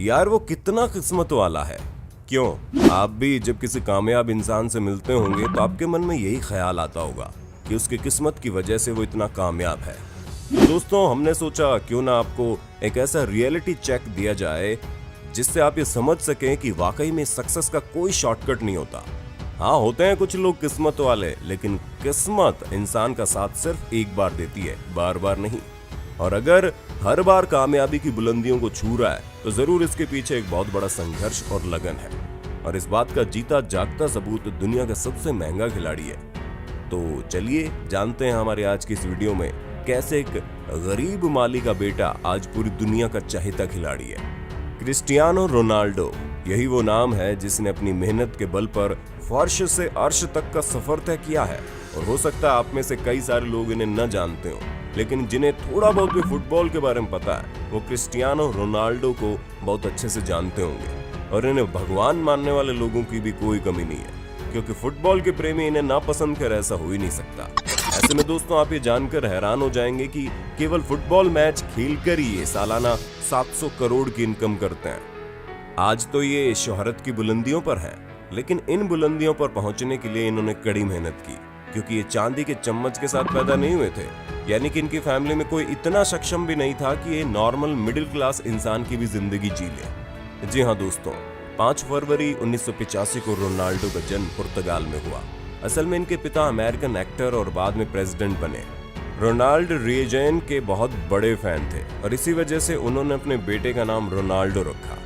यार वो कितना किस्मत वाला है। क्यों, आप भी जब किसी कामयाब इंसान से मिलते होंगे तो आपके मन में यही ख्याल आता होगा कि उसकी किस्मत की वजह से वो इतना कामयाब है। तो दोस्तों, हमने सोचा क्यों ना आपको एक ऐसा रियलिटी चेक दिया जाए जिससे आप ये समझ सकें कि वाकई में सक्सेस का कोई शॉर्टकट नहीं होता। हाँ, होते हैं कुछ लोग किस्मत वाले, लेकिन किस्मत इंसान का साथ सिर्फ एक बार देती है, बार बार नहीं। और अगर हर बार कामयाबी की बुलंदियों को छू रहा है तो जरूर इसके पीछे एक बहुत बड़ा संघर्ष और लगन है। और इस बात का जीता जागता सबूत दुनिया का सबसे महंगा खिलाड़ी है। तो चलिए जानते हैं हमारे आज की इस वीडियो में कैसे एक गरीब माली का बेटा आज पूरी दुनिया का चहेता खिलाड़ी है। क्रिस्टियानो रोनाल्डो, यही वो नाम है जिसने अपनी मेहनत के बल पर फर्श से अर्श तक का सफर तय किया है। और हो सकता है आप में से कई सारे लोग इन्हें न जानते हो, लेकिन जिन्हें थोड़ा बहुत भी फुटबॉल के बारे में पता है वो क्रिस्टियानो रोनाल्डो को बहुत अच्छे से जानते होंगे। और इन्हें भगवान मानने वाले लोगों की भी कोई कमी नहीं है, क्योंकि फुटबॉल के प्रेमी इन्हें नापसंद कर ऐसा हो ही नहीं सकता। ऐसे में दोस्तों, आप ये जानकर हैरान हो जाएंगे कि केवल फुटबॉल मैच खेलकर ही ये सालाना 700 करोड़ की इनकम करते हैं। आज तो ये शोहरत की बुलंदियों पर है, लेकिन इन बुलंदियों पर पहुंचने के लिए इन्होंने कड़ी मेहनत की, क्योंकि ये चांदी के चम्मच के साथ पैदा नहीं हुए थे। यानी कि इनकी फैमिली में कोई इतना सक्षम भी नहीं था कि ये नॉर्मल मिडिल क्लास इंसान की भी जिंदगी जी ले। जी हाँ दोस्तों, 5 फरवरी 1985 को रोनाल्डो का जन्म पुर्तगाल में हुआ। असल में इनके पिता अमेरिकन एक्टर और बाद में प्रेसिडेंट बने। रोनाल्ड रीजन के बहुत बड़े फैन थे और इसी वजह से उन्होंने अपने बेटे का नाम रोनाल्डो रखा,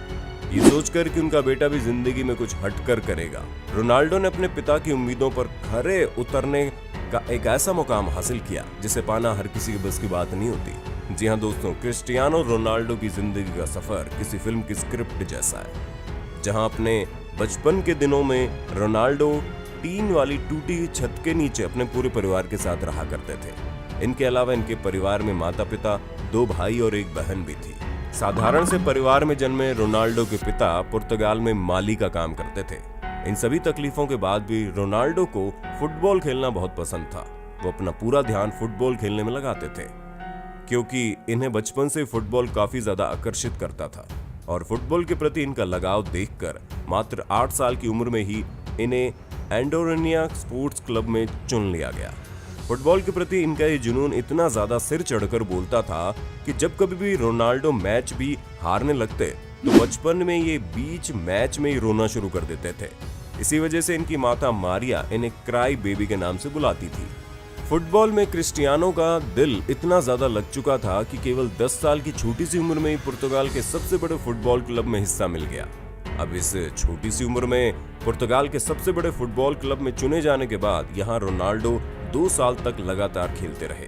ये सोचकर कि उनका बेटा भी जिंदगी में कुछ हटकर करेगा। रोनाल्डो ने अपने पिता की उम्मीदों पर खरे उतरने का एक ऐसा मुकाम हासिल किया जिसे पाना हर किसी के बस की बात नहीं होती। जी हाँ दोस्तों, क्रिस्टियानो रोनाल्डो की जिंदगी का सफर किसी फिल्म की स्क्रिप्ट जैसा है, जहां अपने बचपन के दिनों में रोनाल्डो टीन वाली टूटी छत के नीचे अपने पूरे परिवार के साथ रहा करते थे। इनके अलावा इनके परिवार में माता पिता, 2 भाई और 1 बहन भी थी। साधारण से परिवार में जन्मे रोनाल्डो के पिता पुर्तगाल में माली का काम करते थे। इन सभी तकलीफों के बाद भी रोनाल्डो को फुटबॉल खेलना बहुत पसंद था। वो अपना पूरा ध्यान फुटबॉल खेलने में लगाते थे, क्योंकि इन्हें बचपन से फुटबॉल काफी ज्यादा आकर्षित करता था। और फुटबॉल के प्रति इनका लगाव देखकर मात्र 8 साल की उम्र में ही इन्हें एंडोरेनिया स्पोर्ट्स क्लब में चुन लिया गया। फुटबॉल के प्रति इनका ये जुनून इतना ज्यादा सिर चढ़कर बोलता था कि जब कभी भी रोनाल्डो मैच भी हारने लगते तो बचपन में ये बीच मैच में ही रोना शुरू कर देते थे। इसी वजह से इनकी माता मारिया इन्हें क्राई बेबी के नाम से बुलाती थी। फुटबॉल में क्रिस्टियानो का दिल इतना ज्यादा लग चुका था कि केवल 10 साल की छोटी सी उम्र में ही पुर्तगाल के सबसे बड़े फुटबॉल क्लब में हिस्सा मिल गया। अब इस छोटी सी उम्र में पुर्तगाल के सबसे बड़े फुटबॉल क्लब में चुने जाने के बाद यहाँ रोनाल्डो 2 साल तक लगातार खेलते रहे।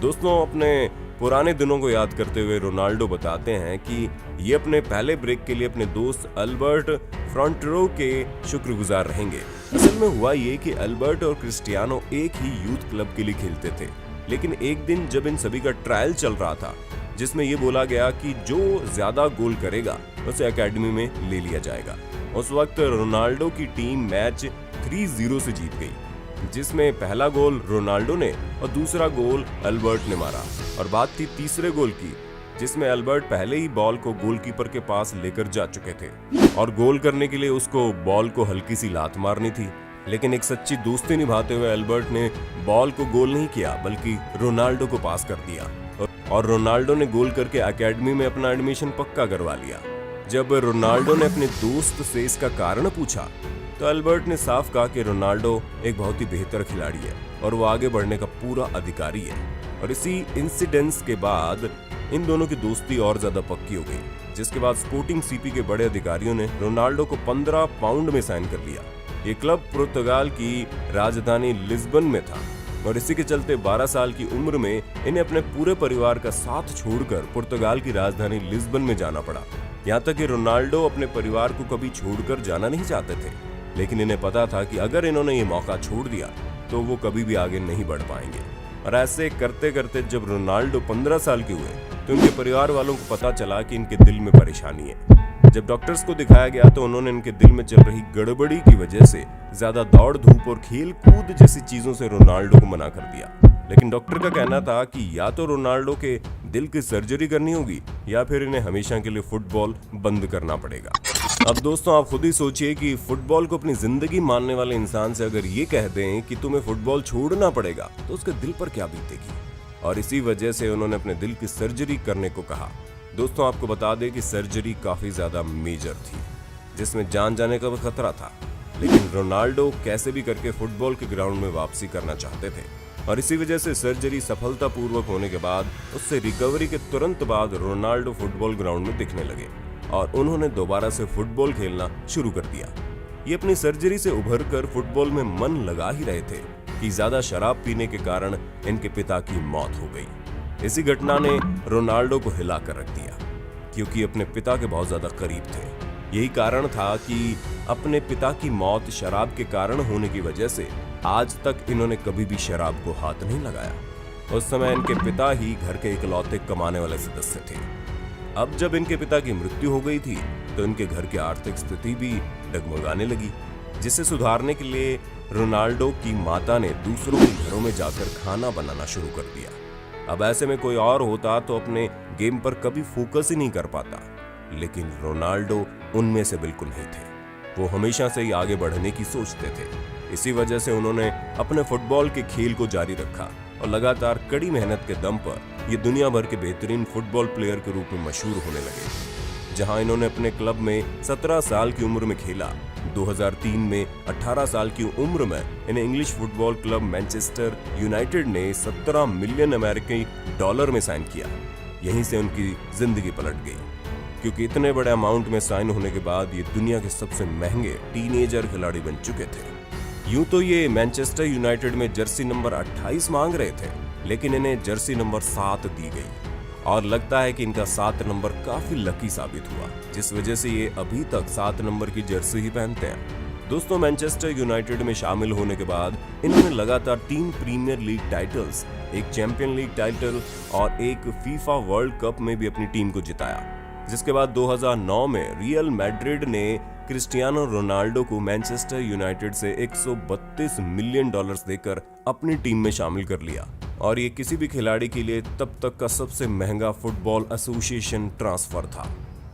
दोस्तों, अपने पुराने दिनों को याद करते हुए रोनाल्डो बताते हैं कि ये अपने पहले ब्रेक के लिए अपने दोस्त अल्बर्ट फ्रंटरो के शुक्रगुजार रहेंगे। असल में हुआ ये कि अल्बर्ट और क्रिस्टियानो एक ही यूथ क्लब के लिए खेलते थे, लेकिन एक दिन जब इन सभी का ट्रायल चल रहा था, जिसमें ये बोला गया कि जो ज्यादा गोल करेगा उसे एकेडमी में ले लिया जाएगा। उस वक्त रोनाल्डो की टीम मैच 3-0 से जीत गई, जिसमें पहला गोल रोनाल्डो ने और दूसरा गोल अल्बर्ट ने मारा। और बात थी तीसरे गोल की, जिसमें अल्बर्ट पहले ही बॉल को गोलकीपर के पास लेकर जा चुके थे और गोल करने के लिए उसको बॉल को हल्की सी लात मारनी थी। लेकिन एक सच्ची दोस्ती निभाते हुए अल्बर्ट ने बॉल को गोल नहीं किया, बल्कि रोनाल्डो को पास कर दिया और रोनाल्डो ने गोल करके एकेडमी में अपना एडमिशन पक्का करवा लिया। जब रोनाल्डो ने अपने दोस्त से इसका कारण पूछा तो अल्बर्ट ने साफ कहा कि रोनाल्डो एक बहुत ही बेहतर खिलाड़ी है और वो आगे बढ़ने का पूरा अधिकारी है। और इसी इंसिडेंस के बाद इन दोनों की दोस्ती और ज्यादा पक्की हो गई, जिसके बाद स्पोर्टिंग सीपी के बड़े अधिकारियों ने रोनाल्डो को 15 पाउंड में साइन कर लिया। ये क्लब पुर्तगाल की राजधानी लिस्बन में था और इसी के चलते 12 साल की उम्र में इन्हें अपने पूरे परिवार का साथ छोड़कर पुर्तगाल की राजधानी लिस्बन में जाना पड़ा। यहाँ तक कि रोनाल्डो अपने परिवार को कभी छोड़कर जाना नहीं चाहते थे, लेकिन इन्हें पता था कि अगर इन्होंने ये मौका छोड़ दिया तो वो कभी भी आगे नहीं बढ़ पाएंगे। और ऐसे करते करते जब रोनाल्डो 15 साल के हुए तो उनके परिवार वालों को पता चला कि इनके दिल में परेशानी है। जब डॉक्टर्स को दिखाया गया तो उन्होंने इनके दिल में चल रही गड़बड़ी की वजह से ज्यादा दौड़ धूप और खेल कूद जैसी चीजों से रोनाल्डो को मना कर दिया। लेकिन डॉक्टर का कहना था कि या तो रोनाल्डो के दिल की सर्जरी करनी होगी या फिर इन्हें हमेशा के लिए फुटबॉल बंद करना पड़ेगा। अब दोस्तों आप खुद ही सोचिए कि फुटबॉल को अपनी जिंदगी मानने वाले इंसान से अगर ये कह दें कि तुम्हें फुटबॉल छोड़ना पड़ेगा तो उसके दिल पर क्या बीतेगी। और इसी वजह से उन्होंने अपने दिल की सर्जरी करने को कहा। दोस्तों आपको बता दें कि सर्जरी काफी ज्यादा मेजर थी, जिसमें जान जाने का भी खतरा था, लेकिन रोनाल्डो कैसे भी करके फुटबॉल के ग्राउंड में वापसी करना चाहते थे। और इसी वजह से सर्जरी सफलतापूर्वक होने के बाद उससे रिकवरी के तुरंत बाद रोनाल्डो फुटबॉल ग्राउंड में दिखने लगे और उन्होंने दोबारा से फुटबॉल खेलना शुरू कर दिया। ये अपनी सर्जरी से उभरकर फुटबॉल में मन लगा ही रहे थे कि ज्यादा शराब पीने के कारण इनके पिता की मौत हो गई। इसी घटना ने रोनाल्डो को हिला कर रख दिया, क्योंकि अपने पिता के बहुत ज्यादा करीब थे। यही कारण था कि अपने पिता की मौत शराब के कारण होने की वजह से आज तक इन्होंने कभी भी शराब को हाथ नहीं लगाया। उस समय इनके पिता ही घर के इकलौते कमाने वाले सदस्य थे। अब जब इनके पिता की मृत्यु हो गई थी तो इनके घर की आर्थिक स्थिति भी डगमगाने लगी, जिसे सुधारने के लिए रोनाल्डो की माता ने दूसरों के घरों में जाकर खाना बनाना शुरू कर दिया। अब ऐसे में कोई और होता तो अपने गेम पर कभी फोकस ही नहीं कर पाता, लेकिन रोनाल्डो उनमें से बिल्कुल नहीं थे। वो हमेशा से ही आगे बढ़ने की सोचते थे। इसी वजह से उन्होंने अपने फुटबॉल के खेल को जारी रखा और लगातार कड़ी मेहनत के दम पर ये दुनिया भर के बेहतरीन फुटबॉल प्लेयर के रूप में मशहूर होने लगे। जहां इन्होंने अपने क्लब में 17 साल की उम्र में खेला, 2003 में 18 साल की उम्र में इन्हें English football club Manchester United ने 17 मिलियन अमेरिकी डॉलर में साइन किया। यहीं से उनकी जिंदगी पलट गई, क्योंकि इतने बड़े अमाउंट में साइन होने के बाद ये दुनिया के सबसे महंगे टीनेजर खिलाड़ी बन चुके थे। यूं तो ये मैनचेस्टर यूनाइटेड में जर्सी नंबर 28 मांग रहे थे, लेकिन इन्हें जर्सी नंबर 7 दी गई और लगता है कि इनका 7 नंबर काफी लकी साबित हुआ, जिस वजह से ये अभी तक 7 नंबर की जर्सी ही पहनते हैं। दोस्तों मैनचेस्टर यूनाइटेड में शामिल होने के बाद इन्होंने लगातार 3 प्रीमियर लीग टाइटल्स, एक चैंपियन लीग टाइटल और एक फीफा वर्ल्ड कप में भी अपनी टीम को जिताया। जिसके बाद 2009 में रियल मैड्रिड ने क्रिस्टियानो रोनाल्डो को मैनचेस्टर यूनाइटेड से 132 मिलियन डॉलर्स देकर अपनी टीम में शामिल कर लिया और ये किसी भी खिलाड़ी के लिए तब तक का सबसे महंगा फुटबॉल एसोसिएशन ट्रांसफर था,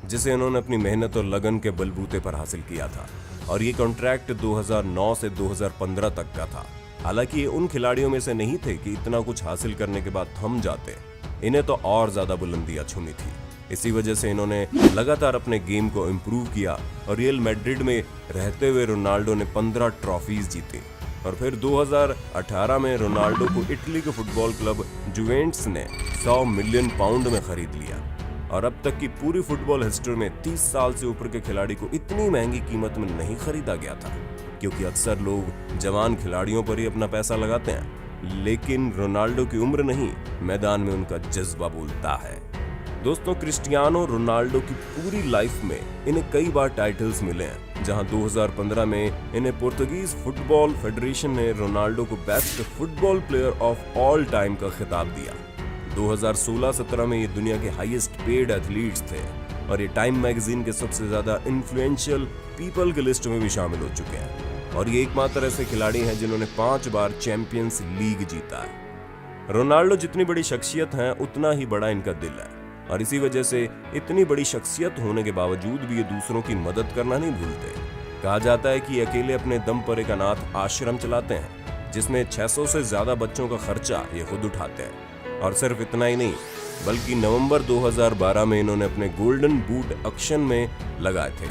जिसे उन्होंने अपनी मेहनत और लगन के बलबूते पर हासिल किया था। और ये कॉन्ट्रैक्ट 2009 से 2015 तक का था। हालांकि ये उन खिलाड़ियों में से नहीं थे कि इतना कुछ हासिल करने के बाद थम जाते, इन्हें तो और ज्यादा बुलंदियां छूनी थी। इसी वजह से इन्होंने लगातार अपने गेम को इम्प्रूव किया और रियल मैड्रिड में रहते हुए रोनाल्डो ने 15 ट्रॉफीज जीते। और फिर 2018 में रोनाल्डो को इटली के फुटबॉल क्लब जुवेंटस ने 100 मिलियन पाउंड में खरीद लिया। और अब तक की पूरी फुटबॉल हिस्ट्री में 30 साल से ऊपर के खिलाड़ी को इतनी महंगी कीमत में नहीं खरीदा गया था, क्योंकि अक्सर लोग जवान खिलाड़ियों पर ही अपना पैसा लगाते हैं, लेकिन रोनाल्डो की उम्र नहीं, मैदान में उनका जज्बा बोलता है। दोस्तों क्रिस्टियानो रोनाल्डो की पूरी लाइफ में इन्हें कई बार टाइटल्स मिले हैं, जहां 2015 में इन्हें पुर्तगीज फुटबॉल फेडरेशन ने रोनाल्डो को best football player of all time का खिताब दिया। 2016-17 में ये दुनिया के हाईएस्ट पेड एथलीट्स थे और ये टाइम मैगजीन के सबसे ज्यादा इन्फ्लुएंशियल पीपल के लिस्ट में भी शामिल हो चुके हैं। और ये एकमात्र ऐसे खिलाड़ी हैं जिन्होंने 5 बार चैंपियंस लीग जीता है। रोनाल्डो जितनी बड़ी शख्सियत है उतना ही बड़ा इनका दिल है, और इसी वजह से इतनी बड़ी शख्सियत होने के बावजूद भी ये दूसरों की मदद करना नहीं भूलते। कहा जाता है कि ये अकेले अपने दम पर एक अनाथ आश्रम चलाते हैं, जिसमें 600 से ज्यादा बच्चों का खर्चा ये खुद उठाते हैं। और सिर्फ इतना ही नहीं, बल्कि नवंबर 2012 में इन्होंने अपने गोल्डन बूट ऑक्शन में लगाए थे,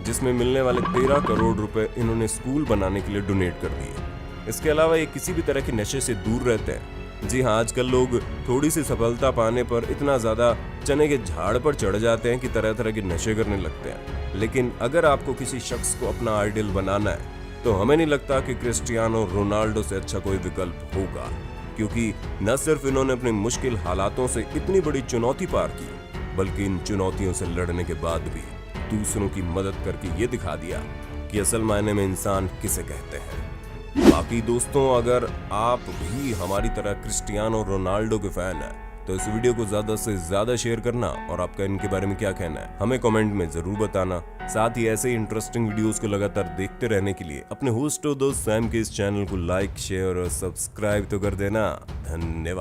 जिसमें मिलने वाले 13 करोड़ रुपए इन्होंने स्कूल बनाने के लिए डोनेट कर दिए। इसके अलावा ये किसी भी तरह के नशे से दूर रहते हैं। जी हाँ, आजकल लोग थोड़ी सी सफलता पाने पर इतना ज्यादा चने के झाड़ पर चढ़ जाते हैं कि तरह तरह के नशे करने लगते हैं। लेकिन अगर आपको किसी शख्स को अपना आइडियल बनाना है तो हमें नहीं लगता कि क्रिस्टियानो रोनाल्डो से अच्छा कोई विकल्प होगा, क्योंकि न सिर्फ इन्होंने अपने मुश्किल हालातों से इतनी बड़ी चुनौती पार की, बल्कि इन चुनौतियों से लड़ने के बाद भी दूसरों की मदद करके ये दिखा दिया कि असल मायने में इंसान किसे कहते हैं। बाकी दोस्तों, अगर आप भी हमारी तरह क्रिस्टियानो रोनाल्डो के फैन हैं तो इस वीडियो को ज्यादा से ज्यादा शेयर करना और आपका इनके बारे में क्या कहना है हमें कमेंट में जरूर बताना। साथ ही ऐसे ही इंटरेस्टिंग वीडियोस को लगातार देखते रहने के लिए अपने होस्ट और दोस्त सैम के इस चैनल को लाइक, शेयर और सब्सक्राइब तो कर देना। धन्यवाद।